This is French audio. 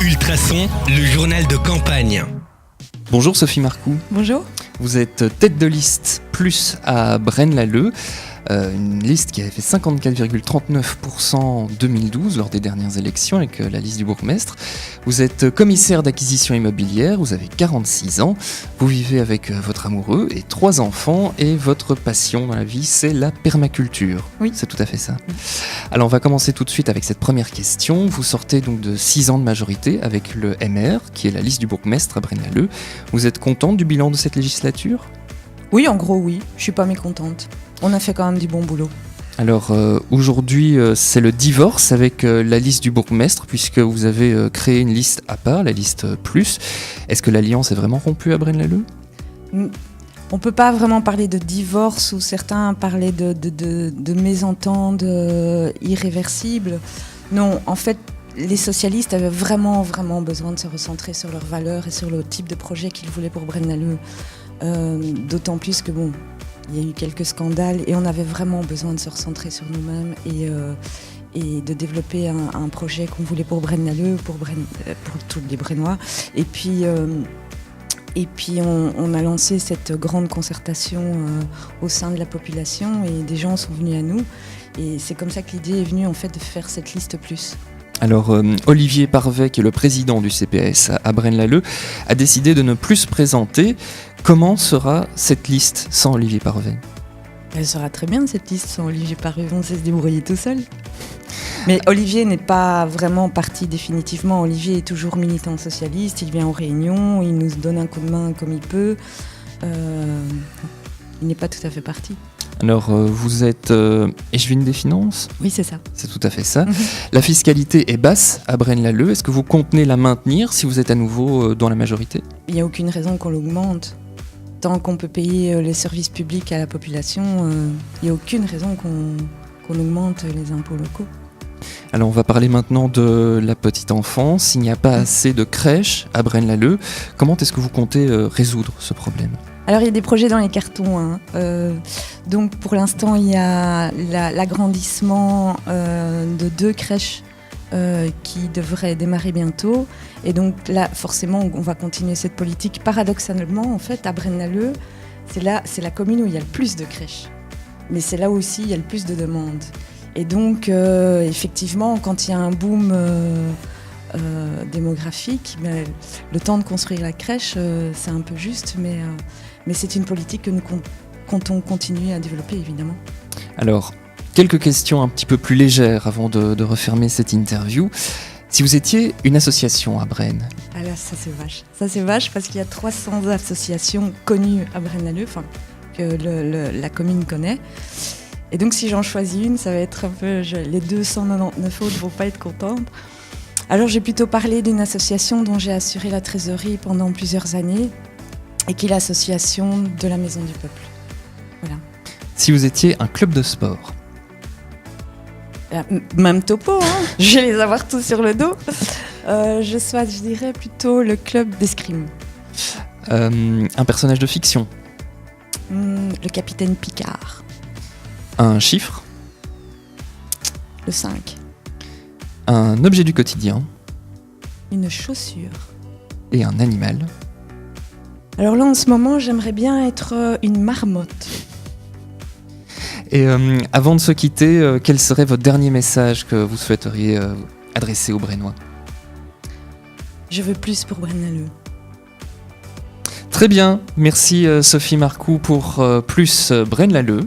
Ultrason, le journal de campagne. Bonjour Sophie Marcoux. Bonjour. Vous êtes tête de liste plus à Braine-l'Alleud, une liste qui avait fait 54,39% en 2012 lors des dernières élections avec la liste du bourgmestre. Vous êtes commissaire d'acquisition immobilière, vous avez 46 ans, vous vivez avec votre amoureux et 3 enfants et votre passion dans la vie c'est la permaculture. Oui. C'est tout à fait ça. Alors on va commencer tout de suite avec cette première question. Vous sortez donc de 6 ans de majorité avec le MR qui est la liste du bourgmestre à Braine-l'Alleud. Vous êtes contente du bilan de cette législature ? Oui, en gros, oui. Je suis pas mécontente. On a fait quand même du bon boulot. Alors aujourd'hui, c'est le divorce avec la liste du bourgmestre, puisque vous avez créé une liste à part, la liste plus. Est-ce que l'alliance est vraiment rompue à Braine-l'Alleud ? On peut pas vraiment parler de divorce, ou certains parlaient de mésentente irréversible. Non, en fait, les socialistes avaient vraiment besoin de se recentrer sur leurs valeurs et sur le type de projet qu'ils voulaient pour Braine-l'Alleud. D'autant plus que il y a eu quelques scandales et on avait vraiment besoin de se recentrer sur nous-mêmes et de développer un projet qu'on voulait pour Braine-l'Alleud, pour tous les Brainois. Et puis on a lancé cette grande concertation au sein de la population et des gens sont venus à nous. Et c'est comme ça que l'idée est venue en fait de faire cette liste plus. Alors, Olivier Parvet, qui est le président du CPS à Braine-l'Alleud, a décidé de ne plus se présenter. Comment sera cette liste sans Olivier Parvet ? Elle sera très bien, cette liste sans Olivier Parvet. On sait se débrouiller tout seul. Mais Olivier n'est pas vraiment parti définitivement. Olivier est toujours militant socialiste. Il vient aux réunions, il nous donne un coup de main comme il peut. Il n'est pas tout à fait parti. Alors, vous êtes échevine des finances ? Oui, c'est ça. C'est tout à fait ça. La fiscalité est basse à Braine-l'Alleud. Est-ce que vous comptez la maintenir si vous êtes à nouveau dans la majorité ? Il n'y a aucune raison qu'on l'augmente. Tant qu'on peut payer les services publics à la population, il n'y a aucune raison qu'on augmente les impôts locaux. Alors, on va parler maintenant de la petite enfance. Il n'y a pas assez de crèches à Braine-l'Alleud. Comment est-ce que vous comptez résoudre ce problème ? Alors il y a des projets dans les cartons. Donc pour l'instant il y a l'agrandissement de 2 crèches qui devraient démarrer bientôt. Et donc là forcément on va continuer cette politique. Paradoxalement en fait à Braine-l'Alleud, c'est la commune où il y a le plus de crèches. Mais c'est là aussi il y a le plus de demandes. Et donc effectivement quand il y a un boom démographique, le temps de construire la crèche c'est un peu juste, mais c'est une politique que nous comptons continuer à développer, évidemment. Alors, quelques questions un petit peu plus légères avant de refermer cette interview. Si vous étiez une association à Braine... Ah là, ça c'est vache parce qu'il y a 300 associations connues à Braine-l'Alleud, que la commune connaît. Et donc, si j'en choisis une, ça va être un peu... les 299 autres ne vont pas être contentes. Alors, j'ai plutôt parlé d'une association dont j'ai assuré la trésorerie pendant plusieurs années, et qui est l'association de la Maison du Peuple. Voilà. Si vous étiez un club de sport ? Même topo, hein. Je vais les avoir tous sur le dos. Je dirais plutôt le club d'escrime. Un personnage de fiction ? Le capitaine Picard. Un chiffre ? Le 5. Un objet du quotidien ? Une chaussure. Et un animal ? Alors là, en ce moment, j'aimerais bien être une marmotte. Et avant de se quitter, quel serait votre dernier message que vous souhaiteriez adresser aux Brainois ? Je veux plus pour Braine-l'Alleud. Très bien, merci Sophie Marcoux pour plus Braine-l'Alleud.